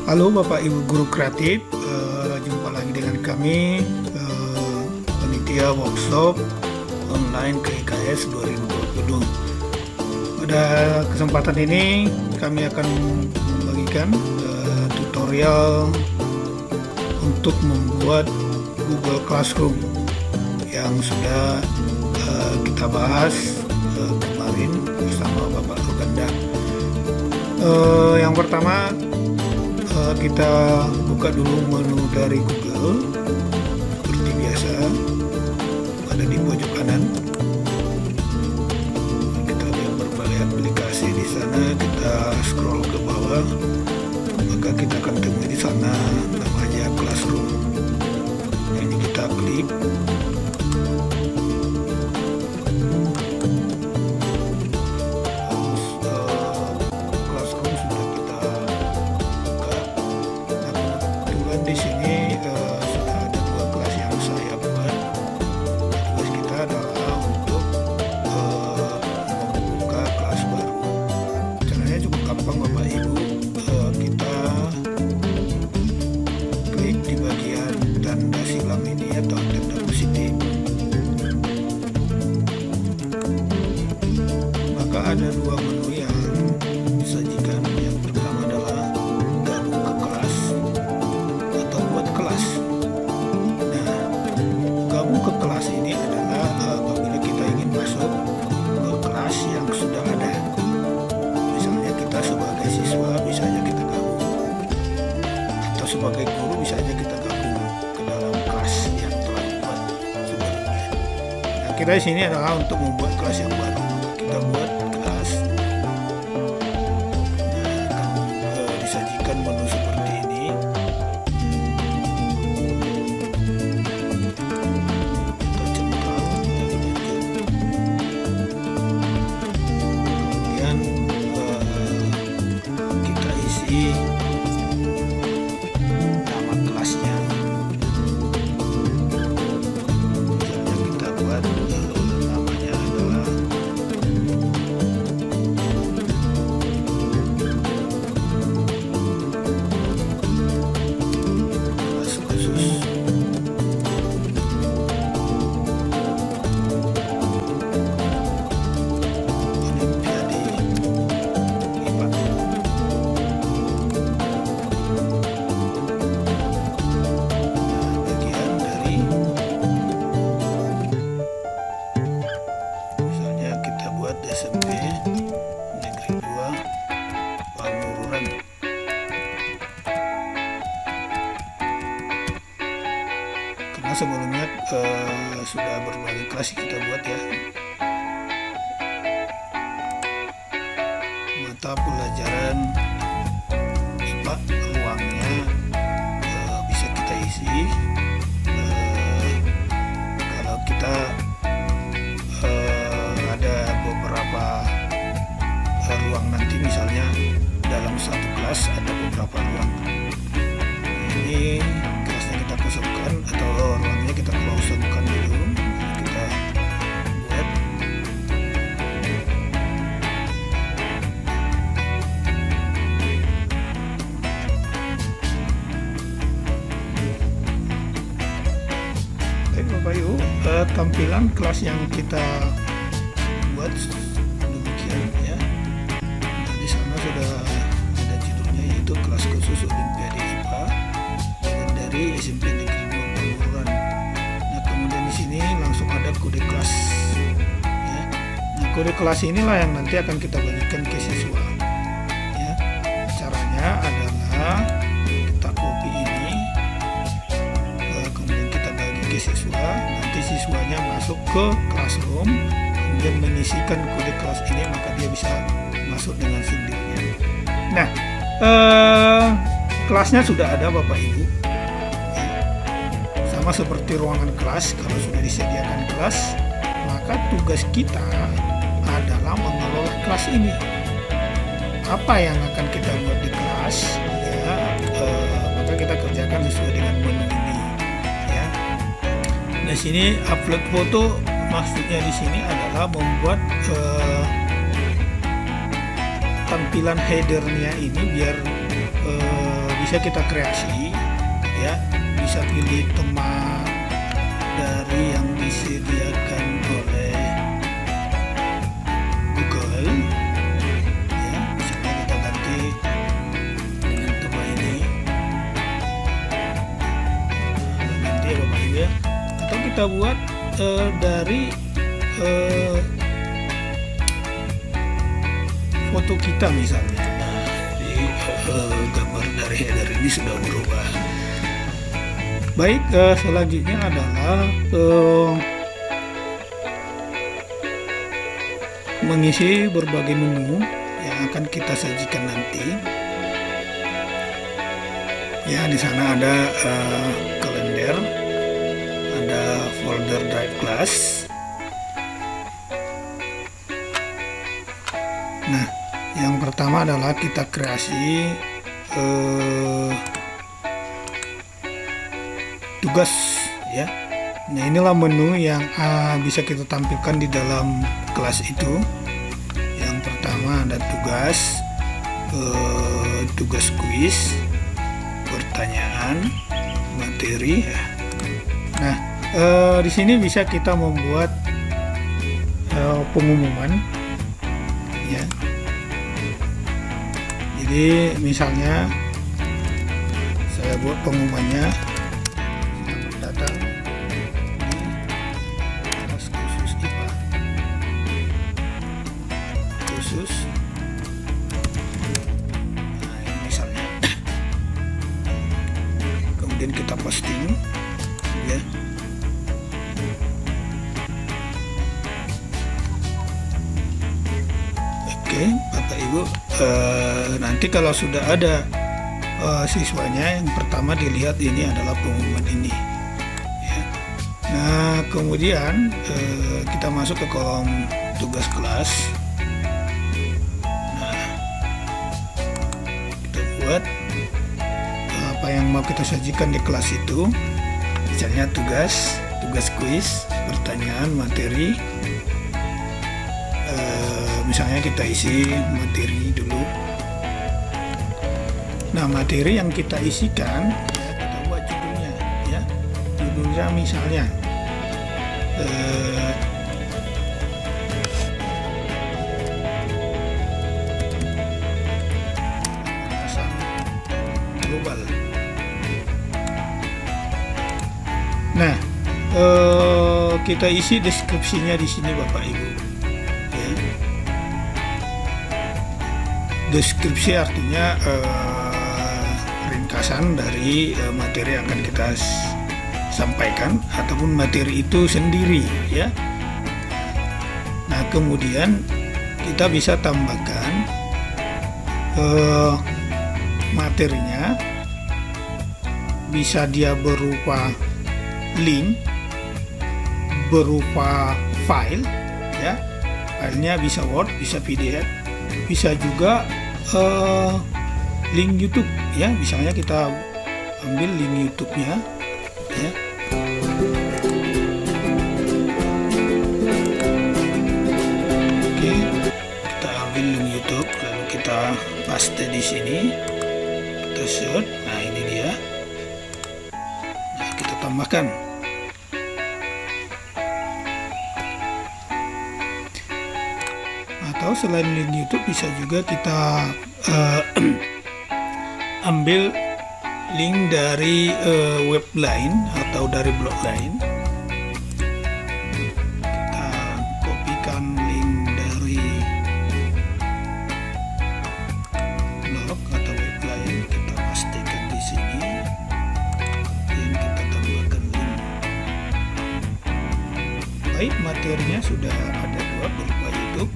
Halo Bapak Ibu Guru Kreatif, jumpa lagi dengan kami, panitia workshop online KIKS 2020. Pada kesempatan ini kami akan membagikan tutorial untuk membuat Google Classroom yang sudah kita bahas kemarin bersama Bapak Ruganda. Yang pertama, kita buka dulu menu dari Google seperti biasa, ada di pojok kanan. Kita lihat berbagai aplikasi di sana, kita scroll ke bawah, maka kita akan temui di sana namanya Classroom. Ini kita klik. Di sini sudah ada dua kelas yang saya buat. Tugas kita adalah untuk membuka kelas baru. Caranya cukup gampang Bapak Ibu. Kita klik di bagian tanda silam ini atau tanda positif. Maka ada dua menu yang disajikan. Yang pertama adalah gabung ke kelas atau buat kelas. Nah, gabung ke kelas ini adalah apabila kita ingin masuk ke kelas yang sudah ada. Misalnya kita sebagai siswa bisa aja kita gabung, atau sebagai guru bisa aja kita gabung ke dalam kelas yang telah dibuat sebelumnya. Nah, kita di sini adalah untuk membuat kelas yang baru. Kita buat kelas. Nah, akan disajikan menu seperti ini. Kita isi nama kelasnya. Misalnya kita buat namanya adalah kelas khusus. SMP Negeri 2 Pamururan. Karena sebelumnya sudah berbagai kelas kita buat ya. Mata pelajaran IPA, ruangnya bisa kita isi. Kalau kita ada beberapa ruang nanti, misalnya dalam satu kelas ada beberapa ruang. Ini kelasnya kita kosongkan atau ruangnya kita kosongkan dulu. Kita buat. Baik Bapak Ibu, tampilan kelas yang kita buat demikian ya. Nah, di sana sudah ada judulnya, yaitu kelas khusus Olimpiade IPA dari SMP Negeri 2 Pamururan. Nah, kemudian di sini langsung ada kode kelas ya. Nah, kode kelas inilah yang nanti akan kita bagikan ke siswa ya. Caranya adalah kita copy ini, kemudian kita bagi ke siswa. Nanti siswanya masuk ke Classroom dan mengisikan kode kelas ini, maka dia bisa masuk dengan sendirinya. Nah, kelasnya sudah ada Bapak Ibu ya. Sama seperti ruangan kelas, kalau sudah disediakan kelas, maka tugas kita adalah mengelola kelas ini. Apa yang akan kita buat di kelas ya, maka kita kerjakan sesuai dengan menu ini ya. Nah, sini upload foto. Maksudnya di sini adalah membuat tampilan headernya ini biar bisa kita kreasi, ya. Bisa pilih tema dari yang disediakan oleh Google, ya. Misalnya kita ganti dengan tema ini, ganti ya Bapak Ibu ya. Atau kita buat dari foto kita misalnya. Jadi gambar dari header ini sudah berubah. Baik, selanjutnya adalah mengisi berbagai menu yang akan kita sajikan nanti. Ya, di sana ada kalender, ada folder drive class. Nah, yang pertama adalah kita kreasi tugas, ya. Nah, inilah menu yang bisa kita tampilkan di dalam kelas itu. Yang pertama ada tugas, tugas kuis, pertanyaan, materi. Ya. Nah, di sini bisa kita membuat pengumuman, ya. Jadi misalnya saya buat pengumumannya, selamat datang di kelas khusus IPA khusus. Nah, ini misalnya. Kemudian kita posting, ya. Oke, Bapak Ibu, nanti kalau sudah ada siswanya, yang pertama dilihat ini adalah pengumuman ini, ya. Nah, kemudian kita masuk ke kolom tugas kelas. Nah, kita buat apa yang mau kita sajikan di kelas itu, misalnya tugas kuis, pertanyaan, materi. Misalnya kita isi materi dulu. Nah, materi yang kita isikan, ya, kita buat judulnya, ya. Judulnya misalnya pemanasan global. Nah, kita isi deskripsinya di sini Bapak Ibu. Deskripsi artinya ringkasan dari materi yang akan kita sampaikan ataupun materi itu sendiri, ya. Nah, kemudian kita bisa tambahkan materinya, bisa dia berupa link, berupa file, ya. Filenya bisa Word, bisa PDF, bisa juga link YouTube, ya. Misalnya kita ambil link YouTube-nya, ya. Oke, kita ambil link YouTube, lalu kita paste di sini, kita search. Nah, ini dia. Nah, kita tambahkan. Atau selain link YouTube, bisa juga kita ambil link dari web lain atau dari blog lain. Kita kopikan link dari blog atau web lain, kita pastikan di sini, dan kita tambahkan link. Baik, materinya sudah ada dua, berupa YouTube.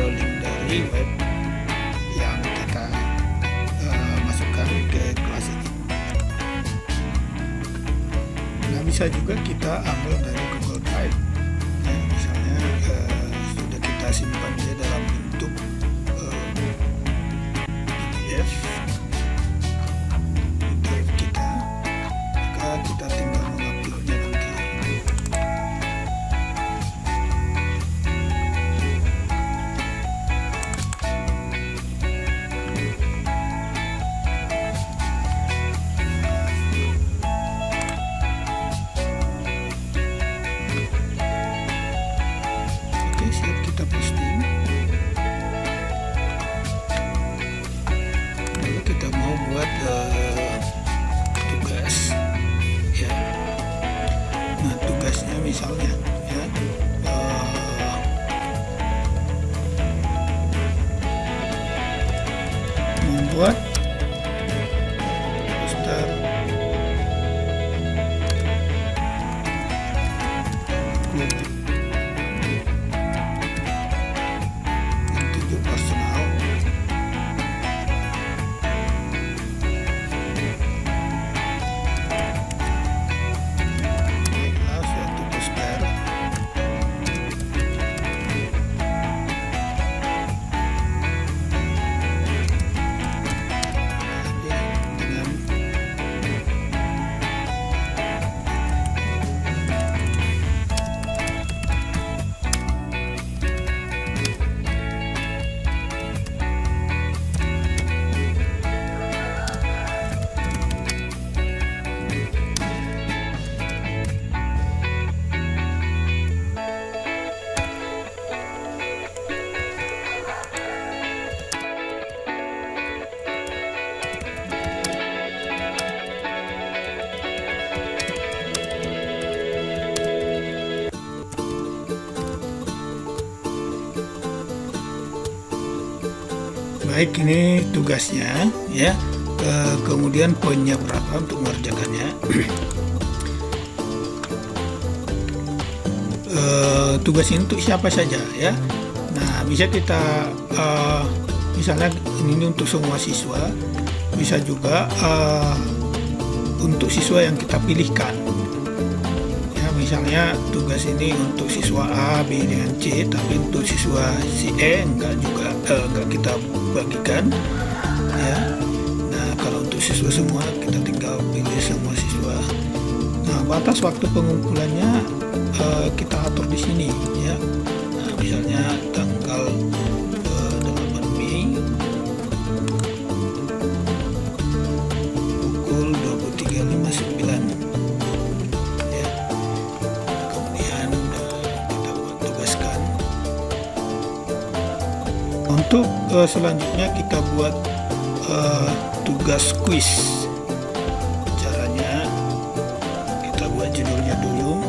Link dari web yang kita masukkan ke kelas ini. Nah, bisa juga kita ambil dari Google Drive. Nah, misalnya sudah kita simpan dia dalam bentuk PDF di drive kita, maka kita tinggal menguploadnya nanti. membuat poster interview personal. Baiklah, suatu poster baik. Ini tugasnya ya, kemudian poinnya berapa untuk mengerjakannya. Tugas ini untuk siapa saja ya. Nah, bisa kita misalnya ini untuk semua siswa, bisa juga untuk siswa yang kita pilihkan ya. Misalnya tugas ini untuk siswa A, B dengan C, tapi untuk siswa si E enggak kita bagikan ya. Nah, kalau untuk siswa semua kita tinggal pilih semua siswa. Nah, batas waktu pengumpulannya kita atur di sini ya. Nah, misalnya tanggal 8 Mei pukul 23.59 ya. Kemudian kita buat tugaskan. Untuk selanjutnya kita buat tugas kuis. Caranya kita buat judulnya dulu,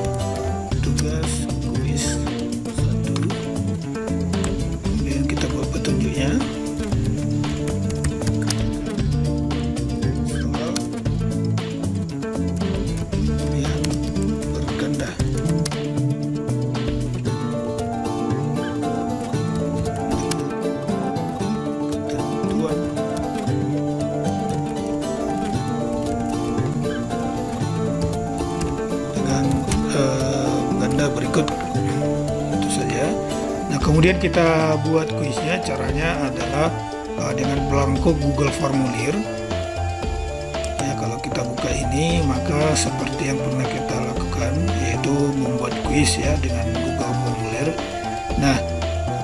tugas kuis 1. Kemudian kita buat petunjuknya. Soal yang berganda. Berikut itu saja. Nah, kemudian kita buat kuisnya. Caranya adalah dengan belangko Google Formulir ya. Kalau kita buka ini, maka seperti yang pernah kita lakukan, yaitu membuat kuis ya dengan Google Formulir. Nah,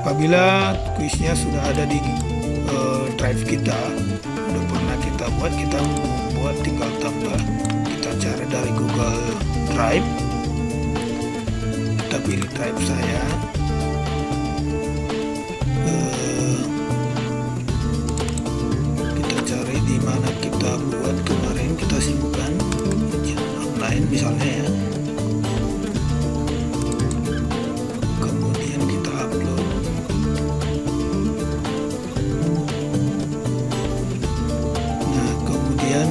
apabila kuisnya sudah ada di drive kita, sudah pernah kita buat, kita membuat tinggal tambah. Kita cari dari Google Drive, kita pilih drive saya, kita cari di mana kita buat kemarin, kita simpan online misalnya ya. Kemudian kita upload. Nah, kemudian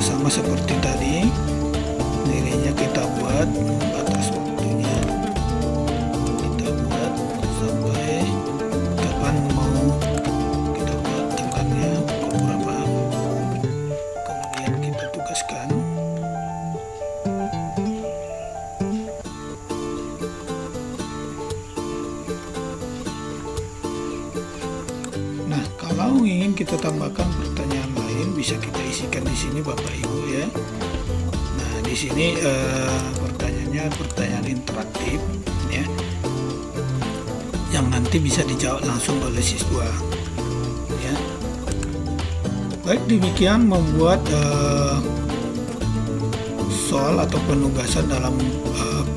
sama seperti tadi, nilainya kita buat batas waktunya, kita buat sampai kapan mau kita buat tanggalnya, pukul berapa. Kemudian kita tugaskan. Nah, kalau ingin kita tambahkan pertanyaan lain, bisa kita isikan di sini Bapak Ibu ya. Nah, di sini pertanyaannya pertanyaan interaktif ya, yang nanti bisa dijawab langsung oleh siswa ya. Baik, demikian membuat soal atau penugasan dalam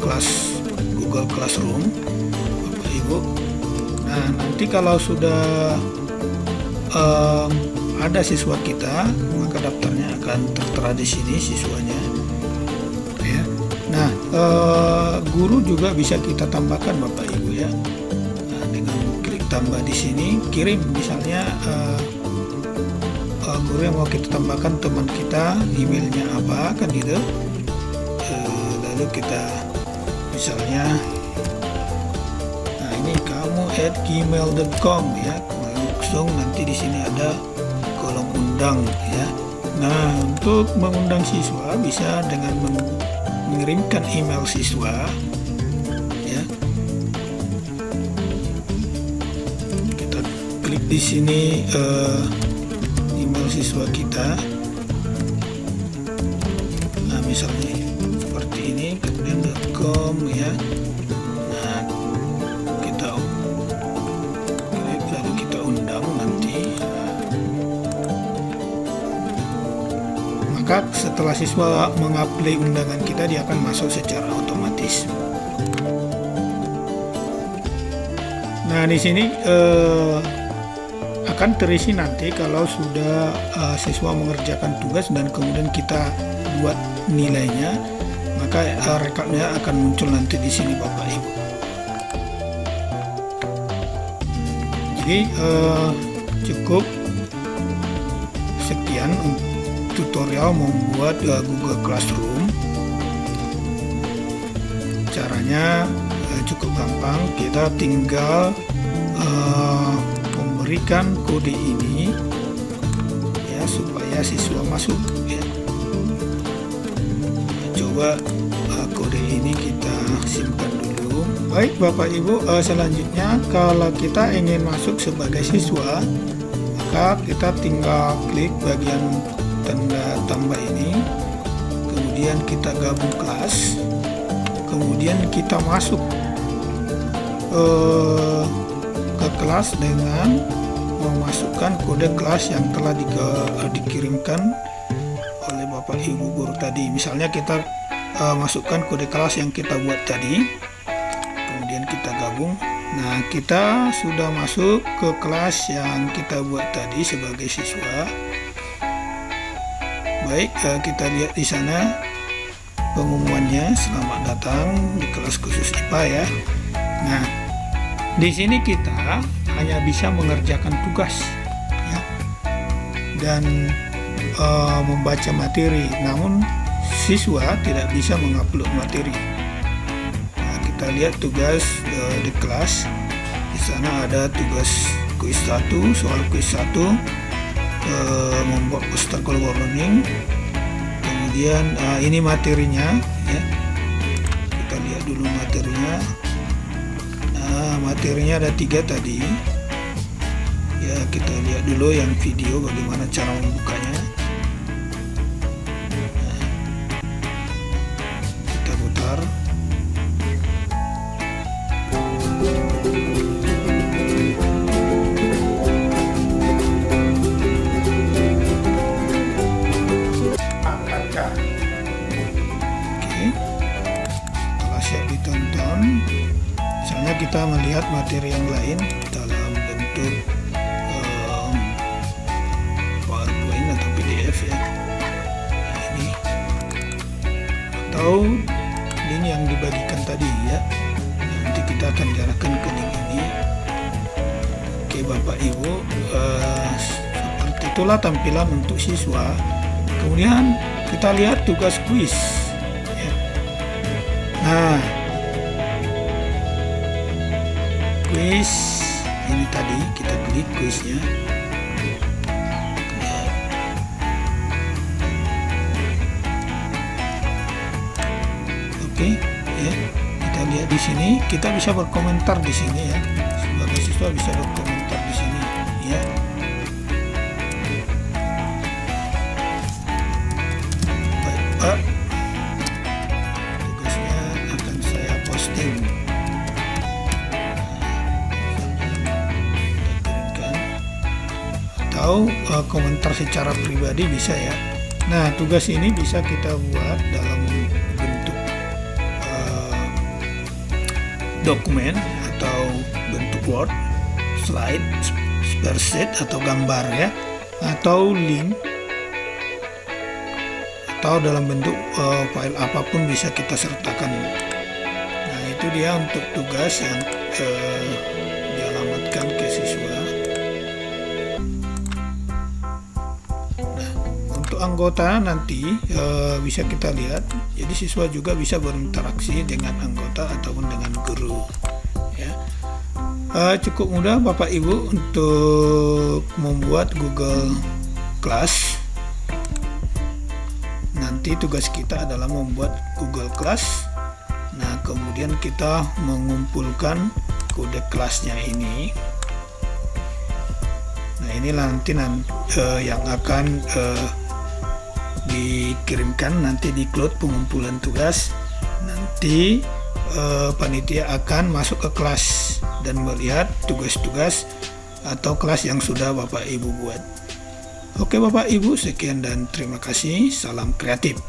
kelas Google Classroom Bapak Ibu. Nah, nanti kalau sudah ada siswa kita, maka daftarnya akan tertera di sini siswanya ya. Nah, guru juga bisa kita tambahkan Bapak Ibu ya. Nah, dengan klik tambah di sini, kirim misalnya guru yang mau kita tambahkan teman kita, emailnya apa kan gitu. Lalu kita misalnya, nah ini kamu @gmail.com ya, langsung nanti di sini ada kolom undang ya. Nah, untuk mengundang siswa bisa dengan mengirimkan email siswa ya. Kita klik di sini email siswa kita. Nah, misalnya seperti ini, kemudian .com ya. Nah, kita klik lalu kita undang nanti. Maka setelah siswa mengapply undangan kita, dia akan masuk secara otomatis. Nah, di sini akan terisi nanti kalau sudah siswa mengerjakan tugas dan kemudian kita buat nilainya, maka rekodnya akan muncul nanti di sini Bapak Ibu. Jadi cukup sekian tutorial membuat Google Classroom. Caranya cukup gampang, kita tinggal memberikan kode ini ya supaya siswa masuk ya. Coba kode ini kita simpan dulu. Baik Bapak Ibu, selanjutnya kalau kita ingin masuk sebagai siswa, maka kita tinggal klik bagian tanda tambah ini, kemudian kita gabung kelas, kemudian kita masuk ke kelas dengan memasukkan kode kelas yang telah dikirimkan oleh Bapak Ibu guru tadi. Misalnya kita masukkan kode kelas yang kita buat tadi, kemudian kita gabung. Nah, kita sudah masuk ke kelas yang kita buat tadi sebagai siswa. Baik, kita lihat di sana pengumumannya, selamat datang di kelas khusus IPA ya. Nah, di sini kita hanya bisa mengerjakan tugas ya, dan membaca materi, namun siswa tidak bisa mengupload materi. Nah, kita lihat tugas di kelas. Di sana ada tugas kuis 1, soal kuis 1, membuat poster global learning. Kemudian ini materinya ya, kita lihat dulu materinya. Nah, materinya ada 3 tadi ya, kita lihat dulu yang video bagaimana cara membukanya. Nah, kita putar. Kita melihat materi yang lain dalam bentuk PowerPoint atau PDF ya. Nah, ini atau link yang dibagikan tadi ya. Nanti kita akan diarahkan ke link ini. Oke Bapak Ibu, seperti itulah tampilan untuk siswa. Kemudian kita lihat tugas kuis ya. Nah, kuis ini tadi kita klik kuisnya. Oke ya, kita lihat di sini, kita bisa berkomentar di sini ya. Sebagai siswa bisa berkomentar di sini ya. Baik Pak, tugasnya akan saya posting. Atau komentar secara pribadi bisa ya. Nah, tugas ini bisa kita buat dalam bentuk dokumen atau bentuk Word, slide, spreadsheet atau gambar ya, atau link, atau dalam bentuk file apapun bisa kita sertakan. Nah, itu dia untuk tugas yang dialamatkan ke siswa. untuk anggota nanti bisa kita lihat. Jadi siswa juga bisa berinteraksi dengan anggota ataupun dengan guru. Ya. Cukup mudah Bapak Ibu untuk membuat Google Class. Nanti tugas kita adalah membuat Google Class. Nah, kemudian kita mengumpulkan kode kelasnya ini. Nah, ini nanti yang akan dikirimkan nanti di cloud pengumpulan tugas. Nanti panitia akan masuk ke kelas dan melihat tugas-tugas atau kelas yang sudah Bapak Ibu buat. Oke Bapak Ibu, sekian dan terima kasih. Salam kreatif.